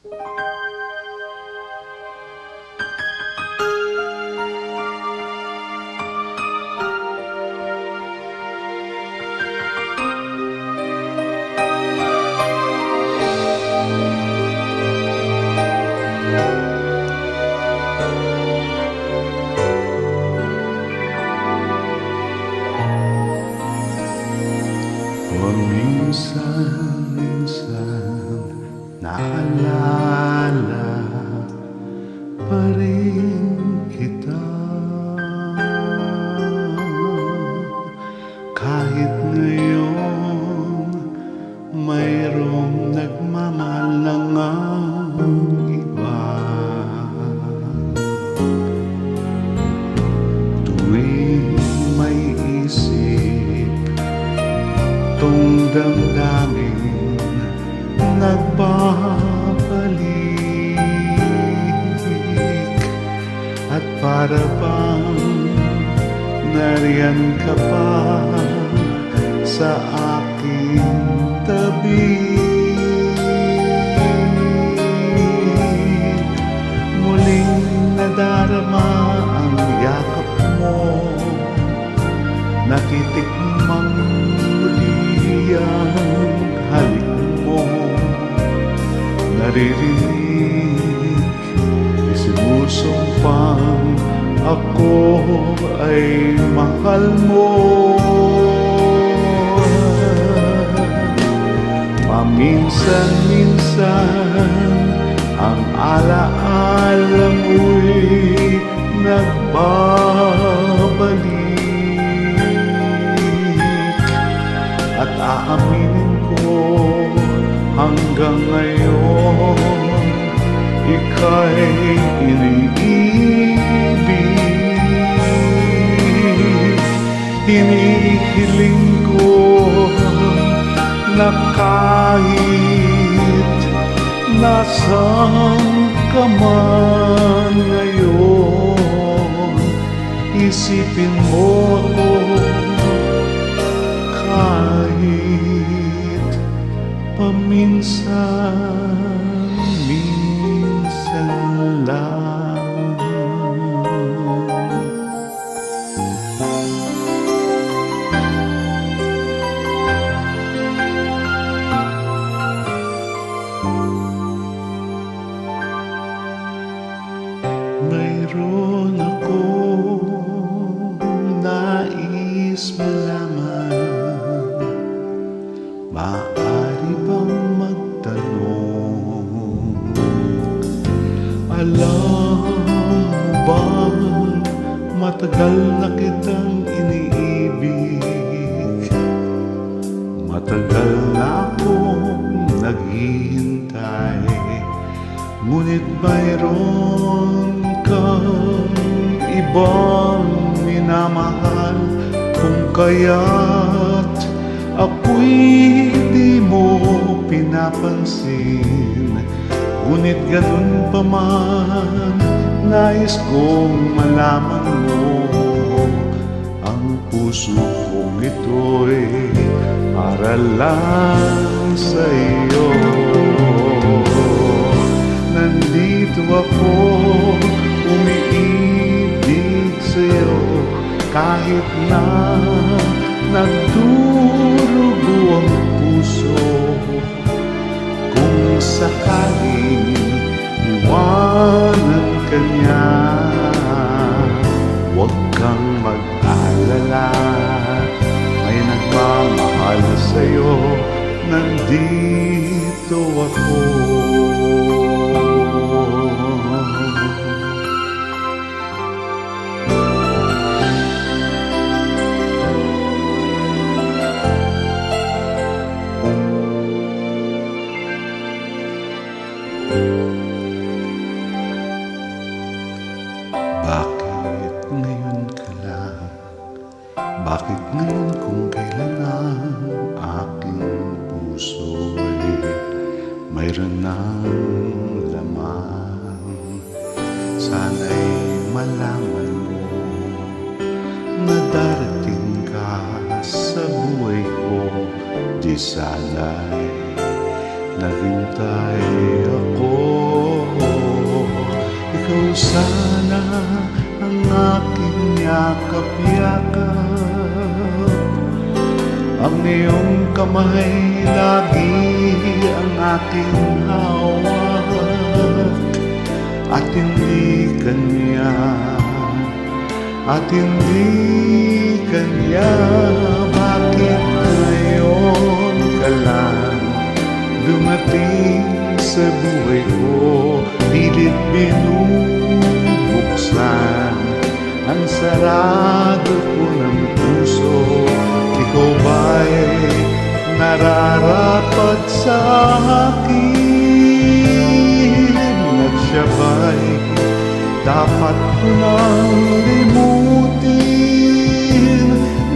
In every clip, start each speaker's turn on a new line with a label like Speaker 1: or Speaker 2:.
Speaker 1: Minsan naalala pa rin kita, kahit ngayon mayroong nagmamahal na ngang iba. Tuwing may isip tong damdamin nagbabalik, at para bang nariyan ka pa sa aking tabi. Muling nadarama ang yakap mo, natitikmang muli ang halik mo. Naririnig, isinusumpang ako ay mahal mo. Paminsan-minsan ang alaala mo'y nagbabalik, at aaminin ko hanggang ngayon ika'y iniibig. Hinihiling ko na kahit nasaan ka man ngayon, isipin mo ako kahit paminsan-minsan lang. Mayroon akong nais malaman, maaari bang magtanong? Alam mo ba, matagal na kitang iniibig, matagal na akong naghihintay, ngunit mayroon kang ibang minamahal, kung kaya't ako'y di mo pinapansin. Ngunit ganun pa man, nais kong malaman mo, ang puso kong ito'y para lang sa iyo. Nandito ako, umiibig sa'yo, kahit na nagdurugo ang puso. Kung sakaling iwanan ka niya, huwag kang mag-alala, may nagmamahal sa'yo, nandito ako. Bakit ngayon ka lang? Bakit ngayon kung kailan ang aking puso'y mayroon ng laman? Sana'y malaman mo na darating ka sa buhay ko. Di sana'y naghintay ako sana ang aking yakap-yakap, ang iyong kamay lagi ang aking hawak, at hindi kanya, bakit ngayon ka lang dumating sa buhay ko, pilit binubuksan ang sarado ko ng puso. Ikaw ba'y nararapat sa akin, at siya ba'y dapat ko nang limutin?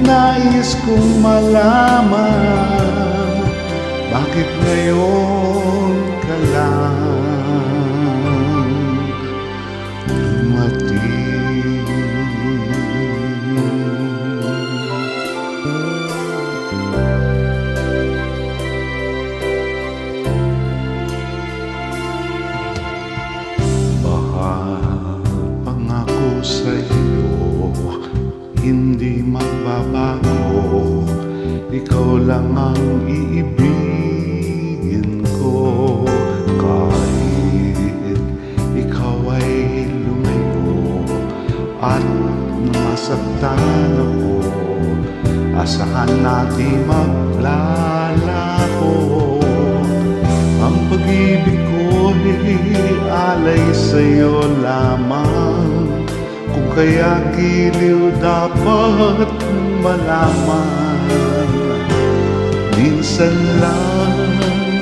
Speaker 1: Nais kong malaman, bakit ngayon ka lang dumating? Baka pangako sa'yo hindi magbabago, ikaw lang ang iibigin ko. Kahit ikaw ay lumayo at masaktan ako, asahan natin maglalako. Ang pag-ibig ko'y alay sa'yo lamang, kung kaya giliw dapat malaman. Minsan lang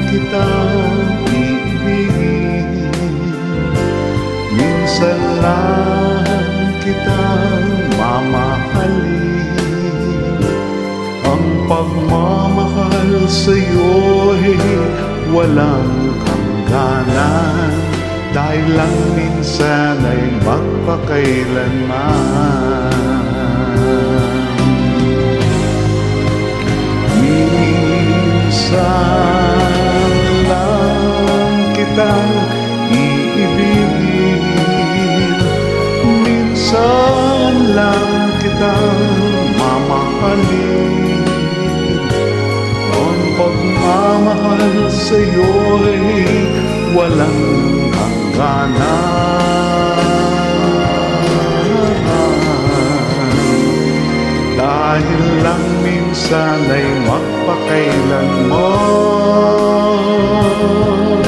Speaker 1: kitang iibigin, minsan lang kitang mamahalin. Ang pagmamahal sa'yo'y walang hangganan, dahil lang minsan ay magpakailanman. Minsan lang kitang iibigin, minsan lang kitang mamahalin. Ang pagmamahal sa'yo'y walang hangganan, dahil lang minsan ay magpakailanman.